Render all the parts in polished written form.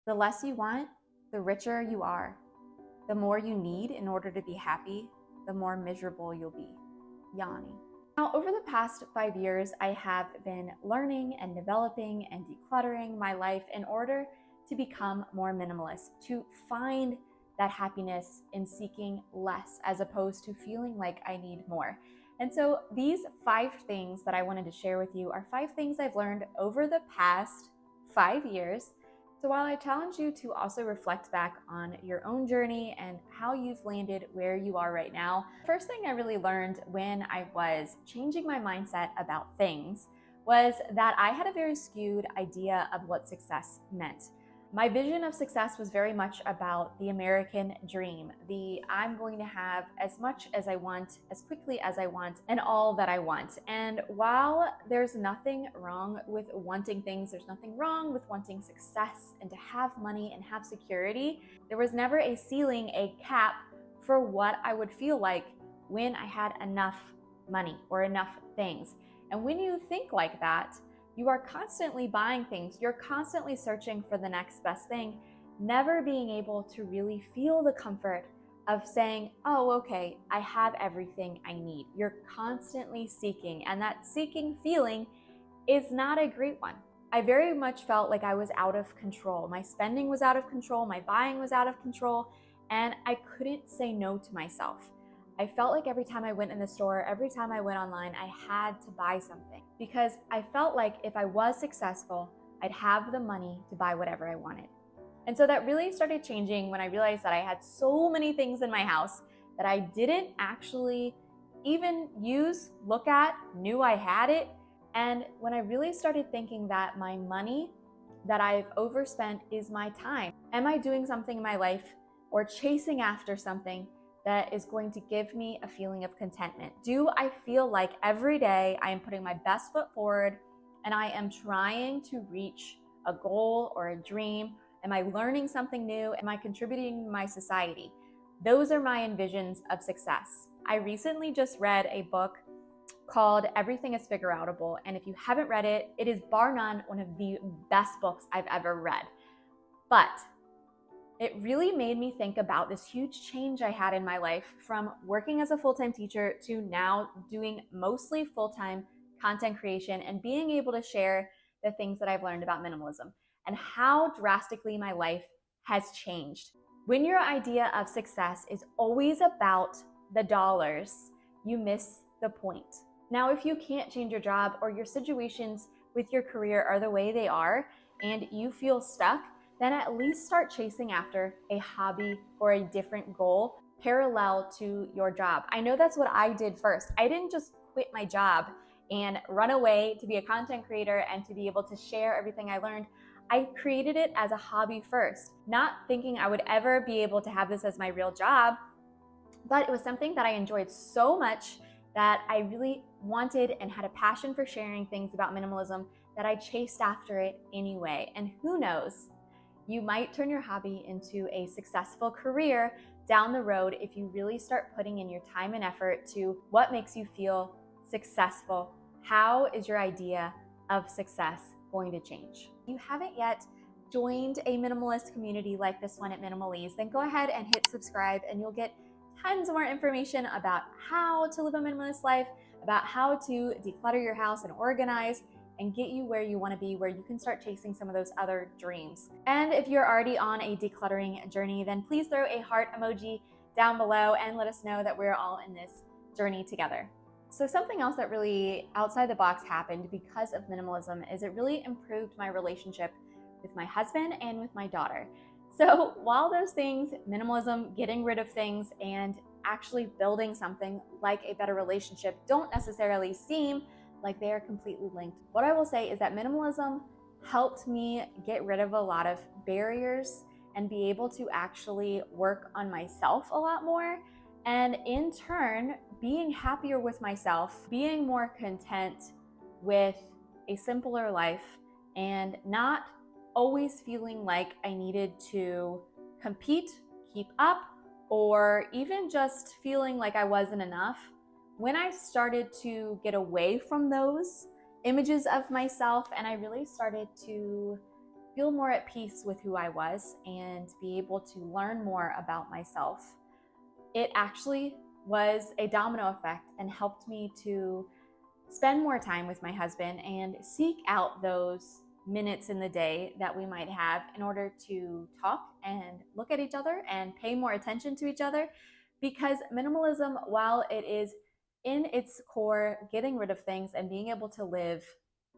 The less you want, the richer you are. The more you need in order to be happy, the more miserable you'll be. Yanni. Now, over the past 5 years, I have been learning and developing and decluttering my life in order to become more minimalist, to find that happiness in seeking less as opposed to feeling like I need more. And so these 5 things that I wanted to share with you are 5 things I've learned over the past 5 years. So while I challenge you to also reflect back on your own journey and how you've landed where you are right now, first thing I really learned when I was changing my mindset about things was that I had a very skewed idea of what success meant. My vision of success was very much about the American dream, the I'm going to have as much as I want, as quickly as I want, and all that I want. And while there's nothing wrong with wanting things, there's nothing wrong with wanting success and to have money and have security, there was never a ceiling, a cap for what I would feel like when I had enough money or enough things. And when you think like that, you are constantly buying things. You're constantly searching for the next best thing, never being able to really feel the comfort of saying, oh, okay, I have everything I need. You're constantly seeking, and that seeking feeling is not a great one. I very much felt like I was out of control. My spending was out of control, my buying was out of control, and I couldn't say no to myself. I felt like every time I went in the store, every time I went online, I had to buy something because I felt like if I was successful, I'd have the money to buy whatever I wanted. And so that really started changing when I realized that I had so many things in my house that I didn't actually even use, look at, knew I had it. And when I really started thinking that my money that I've overspent is my time. Am I doing something in my life or chasing after something that is going to give me a feeling of contentment? Do I feel like every day I am putting my best foot forward and I am trying to reach a goal or a dream? Am I learning something new? Am I contributing to my society? Those are my envisions of success. I recently just read a book called Everything is Figure Outable, and if you haven't read it, it is bar none one of the best books I've ever read. But it really made me think about this huge change I had in my life from working as a full-time teacher to now doing mostly full-time content creation and being able to share the things that I've learned about minimalism and how drastically my life has changed. When your idea of success is always about the dollars, you miss the point. Now, if you can't change your job or your situations with your career are the way they are and you feel stuck, then at least start chasing after a hobby or a different goal parallel to your job. I know that's what I did first. I didn't just quit my job and run away to be a content creator and to be able to share everything I learned. I created it as a hobby first, not thinking I would ever be able to have this as my real job, but it was something that I enjoyed so much that I really wanted and had a passion for sharing things about minimalism that I chased after it anyway. And who knows, you might turn your hobby into a successful career down the road if you really start putting in your time and effort to what makes you feel successful. How is your idea of success going to change? If you haven't yet joined a minimalist community like this one at Minimalize, then go ahead and hit subscribe and you'll get tons more information about how to live a minimalist life, about how to declutter your house and organize and get you where you want to be, where you can start chasing some of those other dreams. And if you're already on a decluttering journey, then please throw a heart emoji down below and let us know that we're all in this journey together. So something else that really outside the box happened because of minimalism is it really improved my relationship with my husband and with my daughter. So while those things, minimalism, getting rid of things, and actually building something like a better relationship don't necessarily seem like they are completely linked, what I will say is that minimalism helped me get rid of a lot of barriers and be able to actually work on myself a lot more. And in turn, being happier with myself, being more content with a simpler life, and not always feeling like I needed to compete, keep up, or even just feeling like I wasn't enough. When I started to get away from those images of myself and I really started to feel more at peace with who I was and be able to learn more about myself, it actually was a domino effect and helped me to spend more time with my husband and seek out those minutes in the day that we might have in order to talk and look at each other and pay more attention to each other. Because minimalism, while it is in its core getting rid of things and being able to live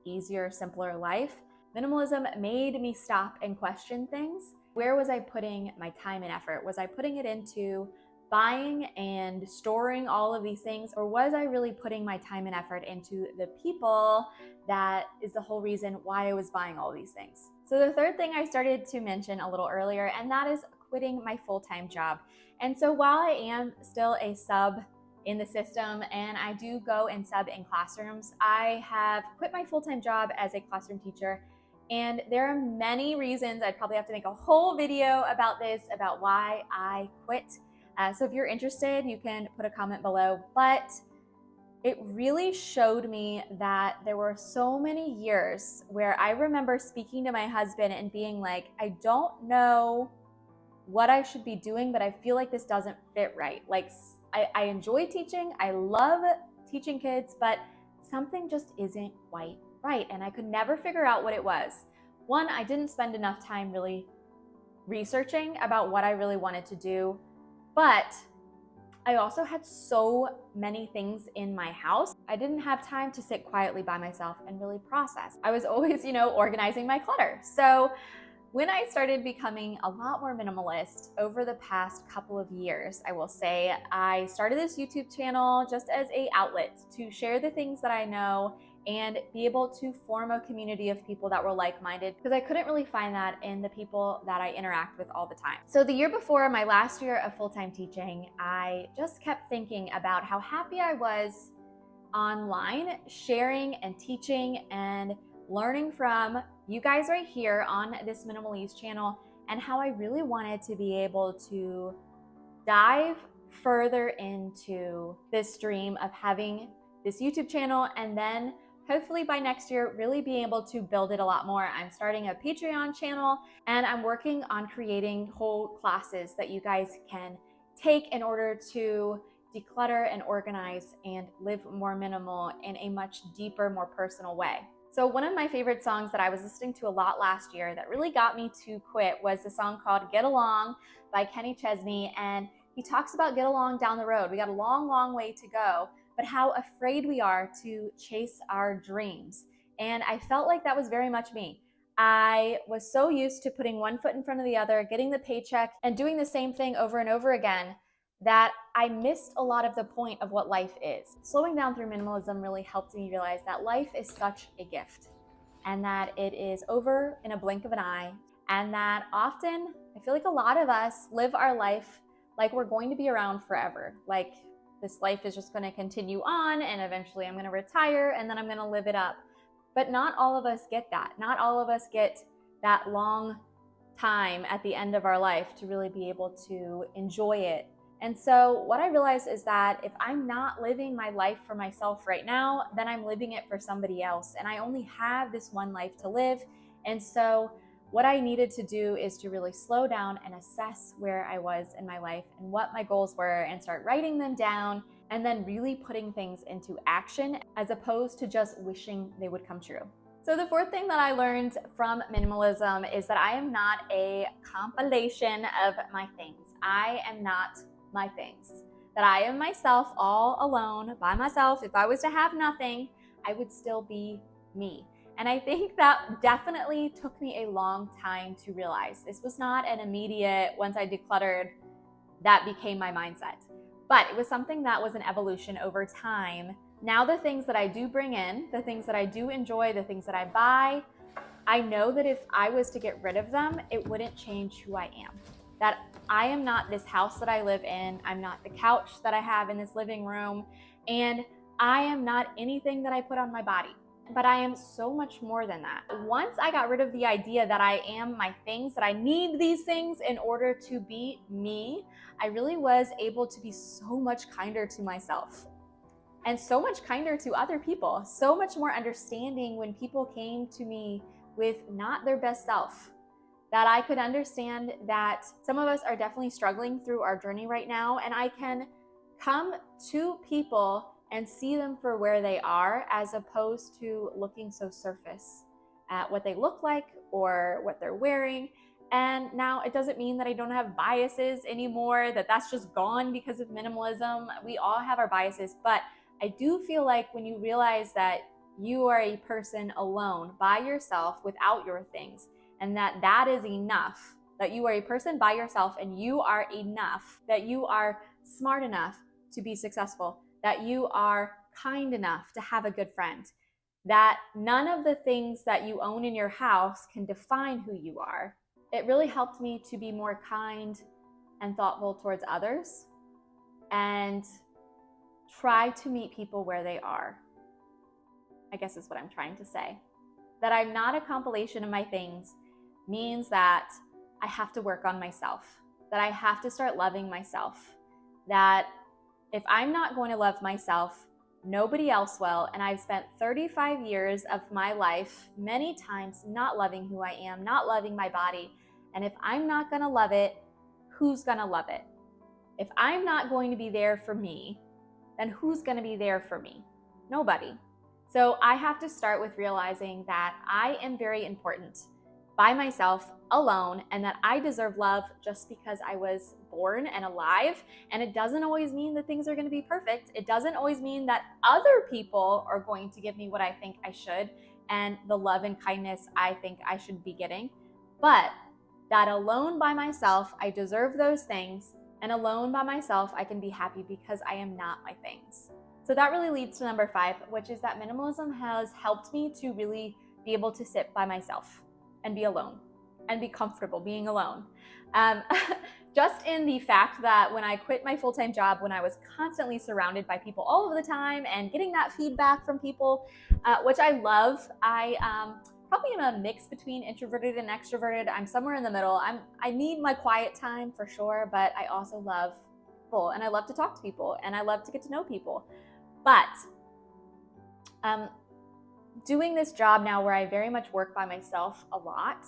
easier, simpler life, minimalism made me stop and question things. Where was I putting my time and effort? Was I putting it into buying and storing all of these things, or was I really putting my time and effort into the people that is the whole reason why I was buying all these things? So the third thing I started to mention a little earlier, and that is quitting my full-time job. And so while I am still a sub in the system and I do go and sub in classrooms, I have quit my full-time job as a classroom teacher. And there are many reasons. I'd probably have to make a whole video about this, about why I quit. So if you're interested, you can put a comment below. But it really showed me that there were so many years where I remember speaking to my husband and being like, I don't know what I should be doing, but I feel like this doesn't fit right. Like, I enjoy teaching, I love teaching kids, but something just isn't quite right. And I could never figure out what it was. One, I didn't spend enough time really researching about what I really wanted to do, but I also had so many things in my house. I didn't have time to sit quietly by myself and really process. I was always, organizing my clutter. So when I started becoming a lot more minimalist over the past couple of years, I will say, I started this YouTube channel just as an outlet to share the things that I know and be able to form a community of people that were like-minded, because I couldn't really find that in the people that I interact with all the time. So the year before my last year of full-time teaching, I just kept thinking about how happy I was online, sharing and teaching and learning from you guys right here on this Minimalist channel, and how I really wanted to be able to dive further into this dream of having this YouTube channel, and then hopefully by next year really being able to build it a lot more. I'm starting a Patreon channel and I'm working on creating whole classes that you guys can take in order to declutter and organize and live more minimal in a much deeper, more personal way. So one of my favorite songs that I was listening to a lot last year that really got me to quit was the song called Get Along by Kenny Chesney. And he talks about get along down the road. We got a long, long way to go, but how afraid we are to chase our dreams. And I felt like that was very much me. I was so used to putting one foot in front of the other, getting the paycheck and doing the same thing over and over again, that I missed a lot of the point of what life is. Slowing down through minimalism really helped me realize that life is such a gift and that it is over in a blink of an eye, and that often I feel like a lot of us live our life like we're going to be around forever. Like this life is just going to continue on and eventually I'm going to retire and then I'm going to live it up. But not all of us get that. Not all of us get that long time at the end of our life to really be able to enjoy it. And so what I realized is that if I'm not living my life for myself right now, then I'm living it for somebody else. And I only have this one life to live. And so what I needed to do is to really slow down and assess where I was in my life and what my goals were, and start writing them down and then really putting things into action as opposed to just wishing they would come true. So the fourth thing that I learned from minimalism is that I am not a compilation of my things. I am not my things. That I am myself all alone by myself. If I was to have nothing, I would still be me. And I think that definitely took me a long time to realize. This was not an immediate, once I decluttered, that became my mindset. But it was something that was an evolution over time. Now the things that I do bring in, the things that I do enjoy, the things that I buy, I know that if I was to get rid of them, it wouldn't change who I am. That I am not this house that I live in. I'm not the couch that I have in this living room. And I am not anything that I put on my body. But I am so much more than that. Once I got rid of the idea that I am my things, that I need these things in order to be me, I really was able to be so much kinder to myself and so much kinder to other people, so much more understanding when people came to me with not their best self. That I could understand that some of us are definitely struggling through our journey right now, and I can come to people and see them for where they are, as opposed to looking so surface at what they look like or what they're wearing. And now it doesn't mean that I don't have biases anymore, that that's just gone because of minimalism. We all have our biases, but I do feel like when you realize that you are a person alone by yourself without your things, and that is enough, that you are a person by yourself and you are enough, that you are smart enough to be successful, that you are kind enough to have a good friend, that none of the things that you own in your house can define who you are. It really helped me to be more kind and thoughtful towards others and try to meet people where they are, I guess is what I'm trying to say. That I'm not a compilation of my things means that I have to work on myself, that I have to start loving myself, that if I'm not going to love myself, nobody else will. And I've spent 35 years of my life many times not loving who I am, not loving my body. And if I'm not going to love it, who's going to love it? If I'm not going to be there for me, then who's going to be there for me? Nobody. So I have to start with realizing that I am very important by myself, alone, and that I deserve love just because I was born and alive. And it doesn't always mean that things are going to be perfect. It doesn't always mean that other people are going to give me what I think I should and the love and kindness I think I should be getting. But that alone by myself, I deserve those things. And alone by myself, I can be happy because I am not my things. So that really leads to number 5, which is that minimalism has helped me to really be able to sit by myself and be alone and be comfortable being alone. Just in the fact that when I quit my full-time job, when I was constantly surrounded by people all over the time and getting that feedback from people, which I love, I probably am a mix between introverted and extroverted. I'm somewhere in the middle. I need my quiet time for sure, but I also love people and I love to talk to people and I love to get to know people. But doing this job now where I very much work by myself a lot,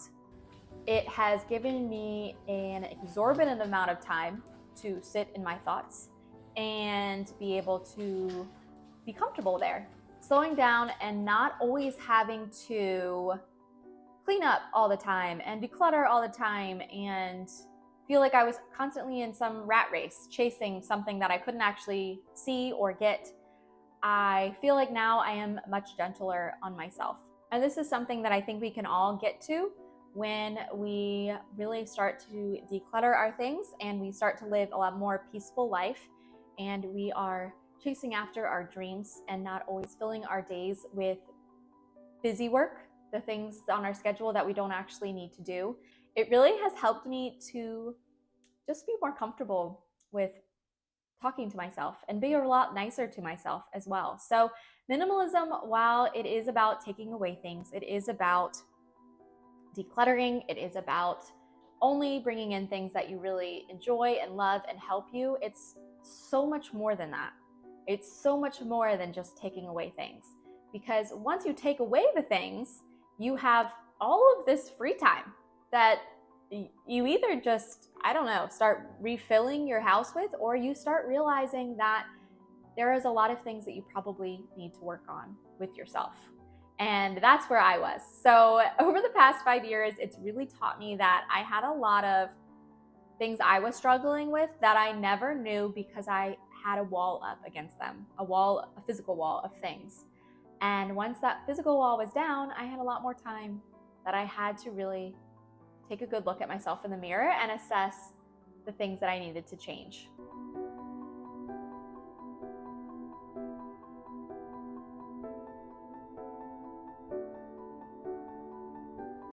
it has given me an exorbitant amount of time to sit in my thoughts and be able to be comfortable there, slowing down and not always having to clean up all the time and declutter all the time and feel like I was constantly in some rat race chasing something that I couldn't actually see or get. I feel like now I am much gentler on myself. And this is something that I think we can all get to when we really start to declutter our things and we start to live a lot more peaceful life and we are chasing after our dreams and not always filling our days with busy work, the things on our schedule that we don't actually need to do. It really has helped me to just be more comfortable with talking to myself and be a lot nicer to myself as well. So minimalism, while it is about taking away things, it is about decluttering, it is about only bringing in things that you really enjoy and love and help you. It's so much more than that. It's so much more than just taking away things, because once you take away the things, you have all of this free time that you either just, I don't know, start refilling your house with, or you start realizing that there is a lot of things that you probably need to work on with yourself. And that's where I was. So over the past 5 years, it's really taught me that I had a lot of things I was struggling with that I never knew because I had a wall up against them, a physical wall of things. And once that physical wall was down, I had a lot more time that I had to really take a good look at myself in the mirror and assess the things that I needed to change.